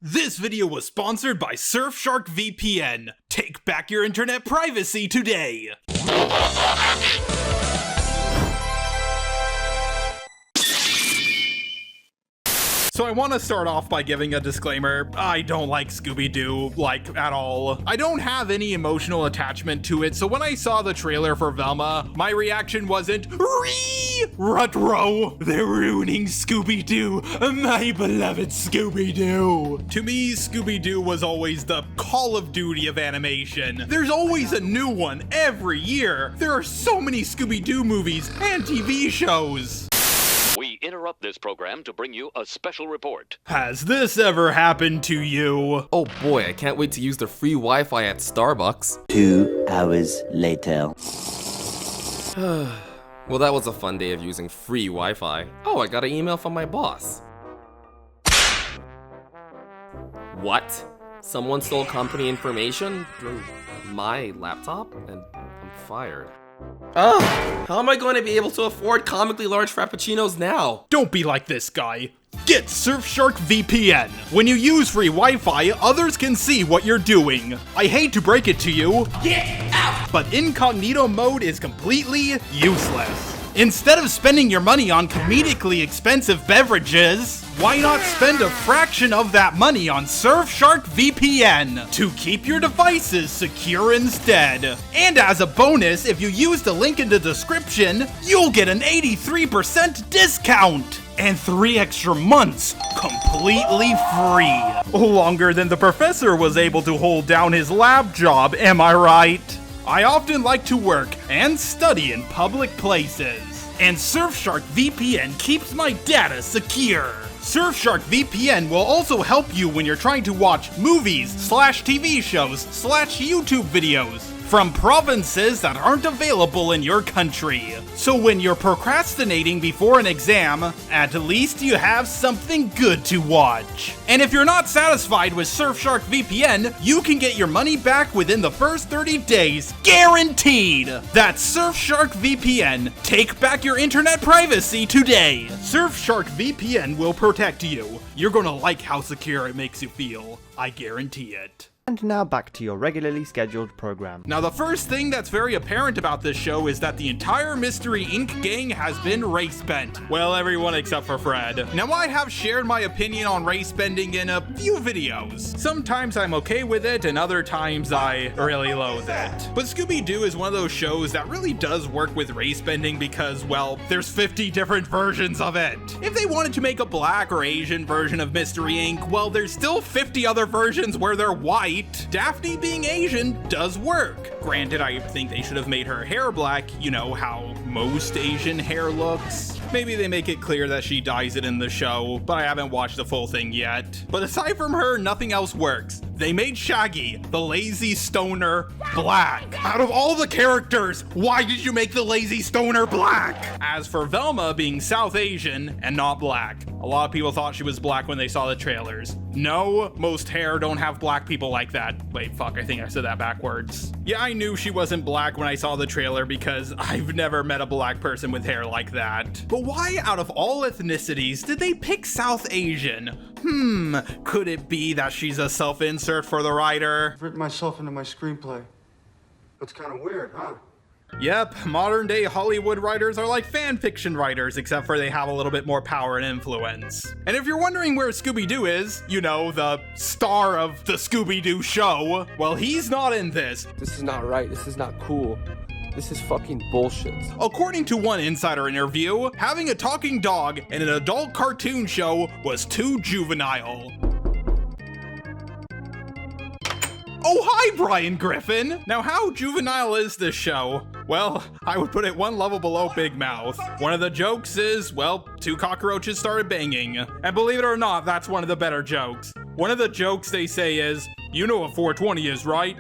This video was sponsored by Surfshark VPN. Take back your internet privacy today. So I want to start off by giving a disclaimer. I don't like Scooby-Doo, like, at all. I don't have any emotional attachment to it, so when I saw the trailer for Velma, my reaction wasn't, Ruh Ro, they're ruining Scooby-Doo, my beloved Scooby-Doo. To me, Scooby-Doo was always the Call of Duty of animation. There's always a new one every year. There are so many Scooby-Doo movies and TV shows. We interrupt this program to bring you a special report. Has this ever happened to you? Oh boy, I can't wait to use the free Wi-Fi at Starbucks. 2 hours later. Well, that was a fun day of using free Wi-Fi. Oh, I got an email from my boss. What? Someone stole company information through my laptop? And I'm fired. Ugh! How am I going to be able to afford comically large frappuccinos now? Don't be like this guy. Get Surfshark VPN. When you use free Wi-Fi, others can see what you're doing. I hate to break it to you, get out! But incognito mode is completely useless. Instead of spending your money on comedically expensive beverages, why not spend a fraction of that money on Surfshark VPN to keep your devices secure instead? And as a bonus, if you use the link in the description, you'll get an 83% discount! And 3 extra months, completely free. Longer than the professor was able to hold down his lab job, am I right? I often like to work and study in public places, and Surfshark VPN keeps my data secure. Surfshark VPN will also help you when you're trying to watch movies, /TV shows, /YouTube videos from provinces that aren't available in your country. So when you're procrastinating before an exam, at least you have something good to watch. And if you're not satisfied with Surfshark VPN, you can get your money back within the first 30 days, guaranteed. That's Surfshark VPN. Take back your internet privacy today. Surfshark VPN will protect you. You're gonna like how secure it makes you feel. I guarantee it. And now back to your regularly scheduled program. Now the first thing that's very apparent about this show is that the entire Mystery Inc. gang has been race bent. Well, everyone except for Fred. Now I have shared my opinion on race bending in a few videos. Sometimes I'm okay with it and other times I really loathe it. But Scooby-Doo is one of those shows that really does work with race bending because, well, there's 50 different versions of it. If they wanted to make a black or Asian version of Mystery Inc., well, there's still 50 other versions where they're white. Daphne being Asian does work. Granted, I think they should have made her hair black, you know how most Asian hair looks. Maybe they make it clear that she dyes it in the show, but I haven't watched the full thing yet. But aside from her, nothing else works. They made Shaggy, the lazy stoner, black. Out of all the characters, why did you make the lazy stoner black? As for Velma being South Asian and not black, a lot of people thought she was black when they saw the trailers. No, most hair don't have black people like that. Wait, fuck, I think I said that backwards. Yeah, I knew she wasn't black when I saw the trailer because I've never met a black person with hair like that. But why out of all ethnicities did they pick South Asian? Could it be that she's a self-insert for the writer? I've written myself into my screenplay. That's kind of weird, huh? Yep, modern day Hollywood writers are like fan fiction writers, except for they have a little bit more power and influence. And if you're wondering where Scooby-Doo is, you know, the star of the Scooby-Doo show, well, he's not in this. This is not right. This is not cool. This is fucking bullshit. According to one insider interview, having a talking dog in an adult cartoon show was too juvenile. Oh, hi, Brian Griffin! Now, how juvenile is this show? Well, I would put it one level below Big Mouth. One of the jokes is, well, 2 cockroaches started banging. And believe it or not, that's one of the better jokes. One of the jokes they say is, you know what 420 is, right?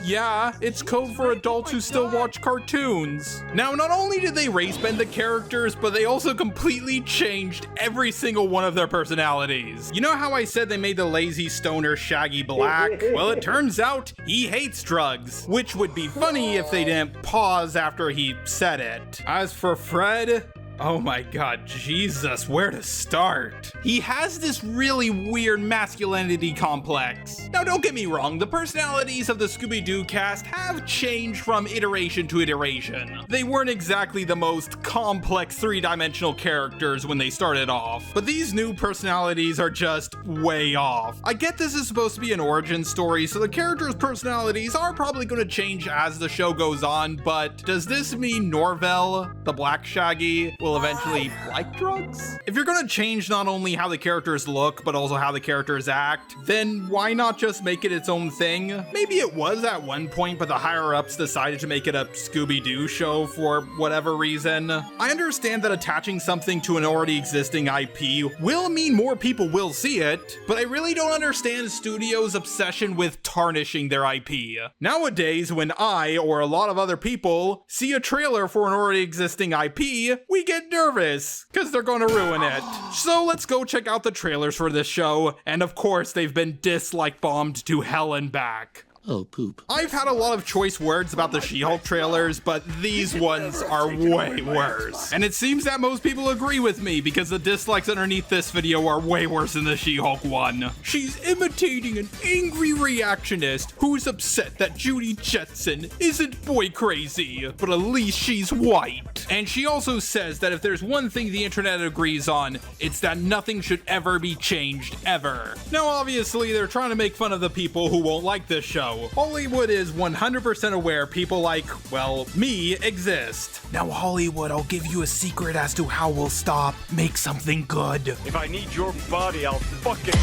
Yeah, it's code for adults who still watch cartoons. Now, not only did they race bend the characters, but they also completely changed every single one of their personalities. You know how I said they made the lazy stoner Shaggy black? Well, it turns out he hates drugs, which would be funny if they didn't pause after he said it. As for Fred, Oh my god, Jesus, where to start? He has this really weird masculinity complex. Now don't get me wrong, the personalities of the Scooby-Doo cast have changed from iteration to iteration. They weren't exactly the most complex three-dimensional characters when they started off, but these new personalities are just way off. I get this is supposed to be an origin story, so the characters' personalities are probably going to change as the show goes on, but does this mean Norvell, the Black Shaggy, will eventually like drugs? If you're gonna change not only how the characters look, but also how the characters act, then why not just make it its own thing? Maybe it was at one point, but the higher-ups decided to make it a Scooby-Doo show for whatever reason. I understand that attaching something to an already existing IP will mean more people will see it, but I really don't understand studios' obsession with tarnishing their IP. Nowadays, when I, or a lot of other people, see a trailer for an already existing IP, we get nervous, because they're gonna ruin it. So let's go check out the trailers for this show, and of course they've been dislike bombed to hell and back. Oh, poop. I've had a lot of choice words about the She-Hulk trailers, but these ones are way worse. And it seems that most people agree with me, because the dislikes underneath this video are way worse than the She-Hulk one. She's imitating an angry reactionist who's upset that Judy Jetson isn't boy crazy, but at least she's white. And she also says that if there's one thing the internet agrees on, it's that nothing should ever be changed, ever. Now obviously they're trying to make fun of the people who won't like this show. Hollywood is 100% aware people like, well, me exist. Now Hollywood, I'll give you a secret as to how we'll stop. Make something good. If I need your body, I'll fuck it.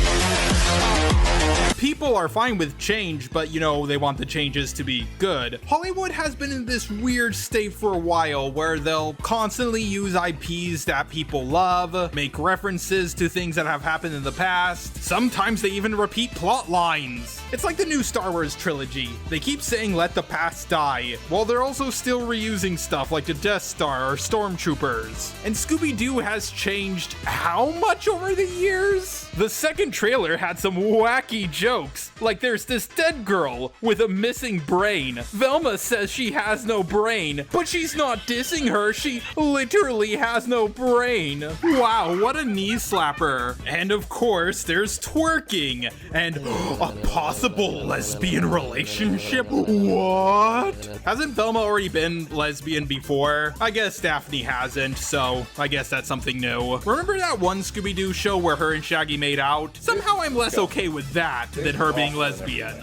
People are fine with change, but you know, they want the changes to be good. Hollywood has been in this weird state for a while where they'll constantly use IPs that people love, make references to things that have happened in the past. Sometimes they even repeat plot lines. It's like the new Star Wars trilogy. They keep saying let the past die, while they're also still reusing stuff like the Death Star or Stormtroopers. And Scooby-Doo has changed how much over the years? The second trailer had some wacky jokes, like there's this dead girl with a missing brain. Velma says she has no brain, but she's not dissing her, she literally has no brain. Wow, what a knee slapper. And of course, there's twerking, and a possible lesbian relationship? What? Hasn't Velma already been lesbian before? I guess Daphne hasn't, so I guess that's something new. Remember that one Scooby-Doo show where her and Shaggy made out? Somehow I'm less okay with that than her being lesbian.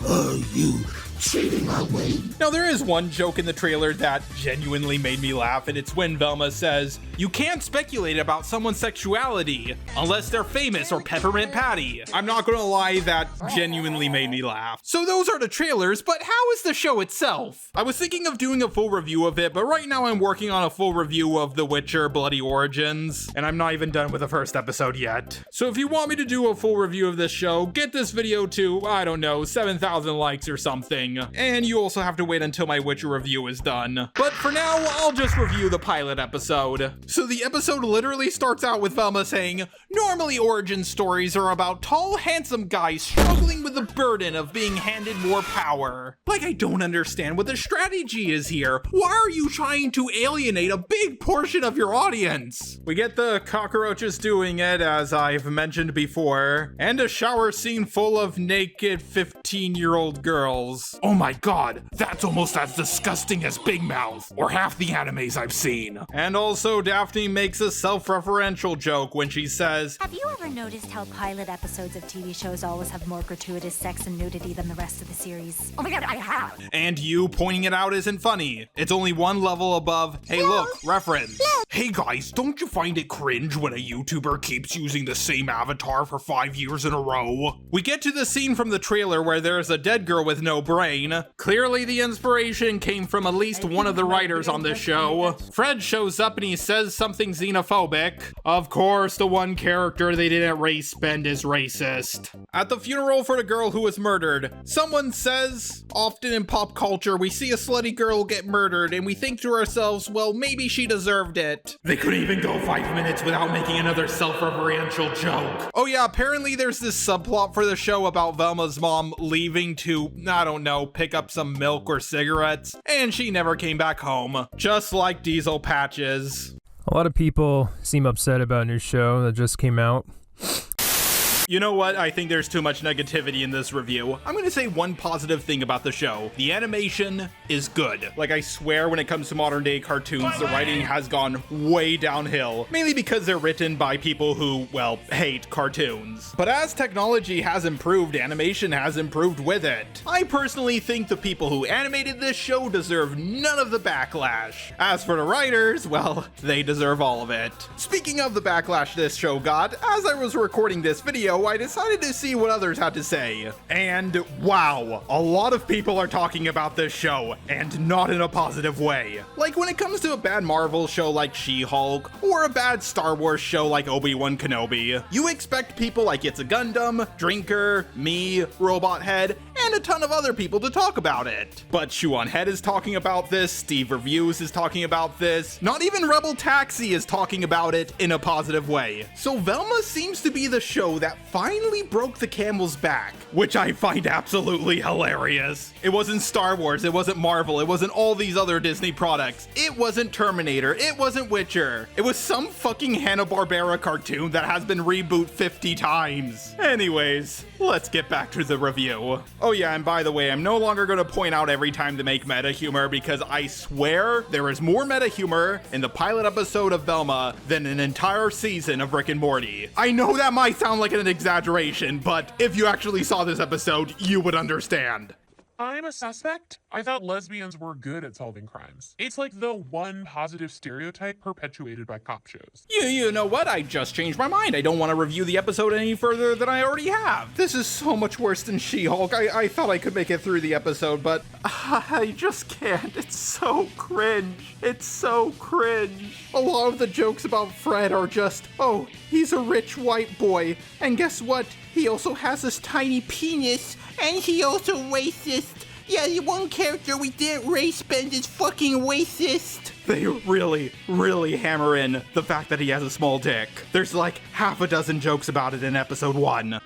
Are you cheating on me? Now there is one joke in the trailer that genuinely made me laugh, and it's when Velma says, "You can't speculate about someone's sexuality unless they're famous or Peppermint Patty." I'm not gonna lie, that genuinely made me laugh. So those are the trailers, but how is the show itself? I was thinking of doing a full review of it, but right now I'm working on a full review of The Witcher Bloody Origins, and I'm not even done with the first episode yet. So if you want me to do a full review of this show, get this video to, I don't know, 7,000 likes or something. And you also have to wait until my Witcher review is done. But for now, I'll just review the pilot episode. So the episode literally starts out with Velma saying, "Normally origin stories are about tall, handsome guys struggling with the burden of being handed more power. Like, I don't understand what the strategy is here. Why are you trying to alienate a big portion of your audience?" We get the cockroaches doing it, as I've mentioned before, and a shower scene full of naked 15-year-old girls. Oh my god, that's almost as disgusting as Big Mouth, or half the animes I've seen. And also, Daphne makes a self-referential joke when she says, "Have you ever noticed how pilot episodes of TV shows always have more gratuitous sex and nudity than the rest of the series?" Oh my god, I have! And you pointing it out isn't funny. It's only one level above, hey look, reference. Hey guys, don't you find it cringe when a YouTuber keeps using the same avatar for 5 years in a row? We get to the scene from the trailer where there's a dead girl with no brain. Clearly the inspiration came from at least one of the writers on this show. Fred shows up and he says something xenophobic. Of course, the one character they didn't race bend is racist. At the funeral for the girl who was murdered, someone says, often in pop culture we see a slutty girl get murdered and we think to ourselves, well, maybe she deserved it. They couldn't even go 5 minutes without making another self-referential joke. Oh yeah, apparently there's this subplot for the show about Velma's mom leaving to, I don't know, pick up some milk or cigarettes, and she never came back home. Just like Diesel Patches. A lot of people seem upset about a new show that just came out. You know what? I think there's too much negativity in this review. I'm gonna say one positive thing about the show. The animation is good. Like, I swear when it comes to modern day cartoons, the writing has gone way downhill. Mainly because they're written by people who, well, hate cartoons. But as technology has improved, animation has improved with it. I personally think the people who animated this show deserve none of the backlash. As for the writers, well, they deserve all of it. Speaking of the backlash this show got, as I was recording this video, I decided to see what others had to say. And wow, a lot of people are talking about this show, and not in a positive way. Like when it comes to a bad Marvel show like She-Hulk, or a bad Star Wars show like Obi-Wan Kenobi, you expect people like It's a Gundam, Drinker, me, Robot Head, and a ton of other people to talk about it. But Chew on Head is talking about this, Steve Reviews is talking about this, not even Rebel Taxi is talking about it in a positive way. So Velma seems to be the show that finally broke the camel's back, which I find absolutely hilarious. It wasn't Star Wars, it wasn't Marvel, it wasn't all these other Disney products, it wasn't Terminator, it wasn't Witcher. It was some fucking Hanna-Barbera cartoon that has been rebooted 50 times. Anyways, let's get back to the review. Oh yeah, and by the way, I'm no longer going to point out every time to make meta humor because I swear there is more meta humor in the pilot episode of Velma than an entire season of Rick and Morty. I know that might sound like an exaggeration, but if you actually saw this episode, you would understand. I'm a suspect? I thought lesbians were good at solving crimes. It's like the one positive stereotype perpetuated by cop shows. You know what? I just changed my mind. I don't want to review the episode any further than I already have. This is so much worse than She-Hulk. I thought I could make it through the episode, but I just can't. It's so cringe. It's so cringe. A lot of the jokes about Fred are just, oh, he's a rich white boy. And guess what? He also has this tiny penis. And he also racist. Yeah, the one character we didn't race bend is fucking racist. They really, really hammer in the fact that he has a small dick. There's like half a dozen jokes about it in episode 1.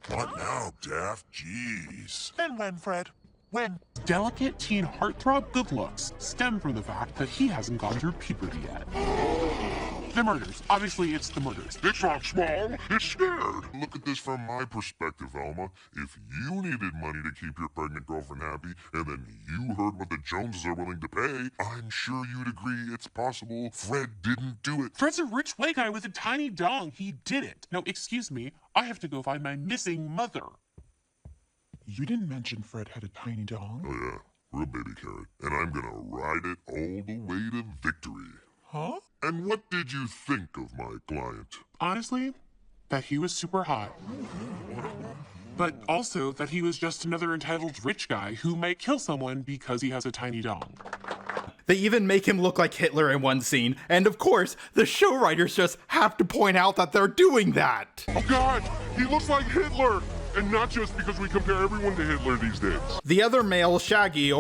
What now, Daft? Jeez. And when, Fred? When? Delicate teen heartthrob good looks stem from the fact that he hasn't gone through puberty yet. The murders. Obviously, it's the murders. It's not small, it's scared. Look at this from my perspective, Velma. If you needed money to keep your pregnant girlfriend happy, and then you heard what the Joneses are willing to pay, I'm sure you'd agree it's possible Fred didn't do it. Fred's a rich white guy with a tiny dong. He did it. No, excuse me. I have to go find my missing mother. You didn't mention Fred had a tiny dong? Oh yeah, real baby carrot. And I'm gonna ride it all the way to victory. Huh? And what did you think of my client? Honestly, that he was super hot. But also that he was just another entitled rich guy who might kill someone because he has a tiny dong. They even make him look like Hitler in one scene, and of course, the show writers just have to point out that they're doing that. Oh God, he looks like Hitler! And not just because we compare everyone to Hitler these days. The other male, Shaggy,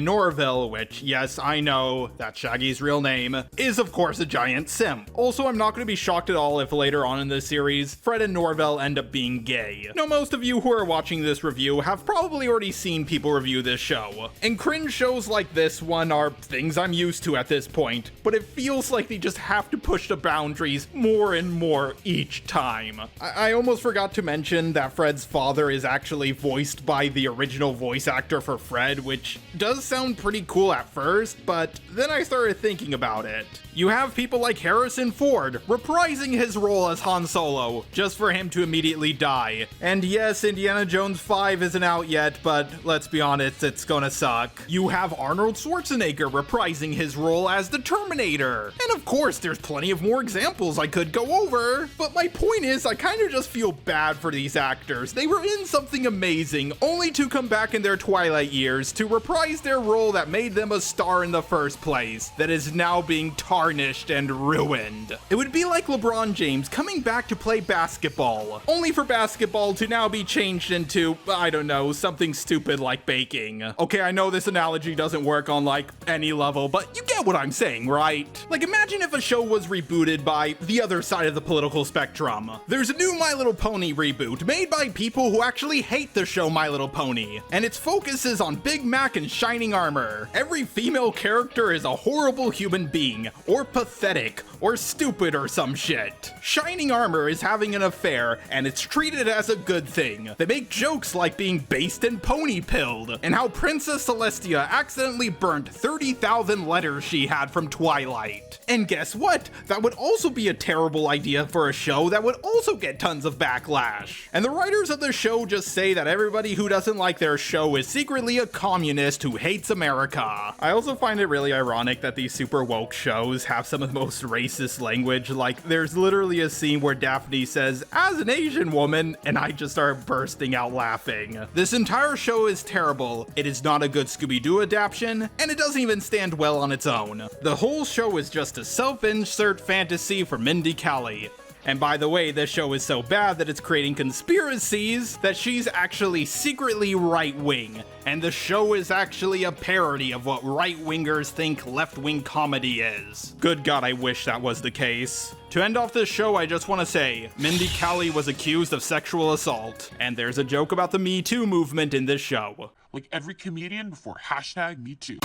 Norville, which, yes, I know, that's Shaggy's real name, is of course a giant simp. Also, I'm not going to be shocked at all if later on in this series, Fred and Norville end up being gay. Now, most of you who are watching this review have probably already seen people review this show. And cringe shows like this one are things I'm used to at this point, but it feels like they just have to push the boundaries more and more each time. I almost forgot to mention that Fred's father is actually voiced by the original voice actor for Fred, which does sound pretty cool at first, but then I started thinking about it. You have people like Harrison Ford reprising his role as Han Solo, just for him to immediately die. And yes, Indiana Jones 5 isn't out yet, but let's be honest, it's gonna suck. You have Arnold Schwarzenegger reprising his role as the Terminator. And of course, there's plenty of more examples I could go over, but my point is, I kind of just feel bad for these actors. They were in something amazing, only to come back in their twilight years to reprise their role that made them a star in the first place, that is now being tarnished and ruined. It would be like LeBron James coming back to play basketball, only for basketball to now be changed into, I don't know, something stupid like baking. Okay, I know this analogy doesn't work on like any level, but you get what I'm saying, right? Like, imagine if a show was rebooted by the other side of the political spectrum. There's a new My Little Pony reboot made by people people who actually hate the show My Little Pony, and its focus is on Big Mac and shining armor. Every female character is a horrible human being, or pathetic, or stupid or some shit. Shining armor is having an affair, and it's treated as a good thing. They make jokes like being based and pony-pilled, and how Princess Celestia accidentally burnt 30,000 letters she had from Twilight. And guess what? That would also be a terrible idea for a show that would also get tons of backlash. And the writers of the show just say that everybody who doesn't like their show is secretly a communist who hates America. I also find it really ironic that these super woke shows have some of the most racist language. Like, there's literally a scene where Daphne says, "As an Asian woman," and I just start bursting out laughing. This entire show is terrible. It is not a good Scooby-Doo adaptation, and it doesn't even stand well on its own. The whole show is just a self-insert fantasy for Mindy Kaling. And by the way, this show is so bad that it's creating conspiracies that she's actually secretly right-wing, and the show is actually a parody of what right-wingers think left-wing comedy is. Good God, I wish that was the case. To end off this show, I just want to say, Mindy Kaling was accused of sexual assault, and there's a joke about the Me Too movement in this show. Like every comedian before #MeToo.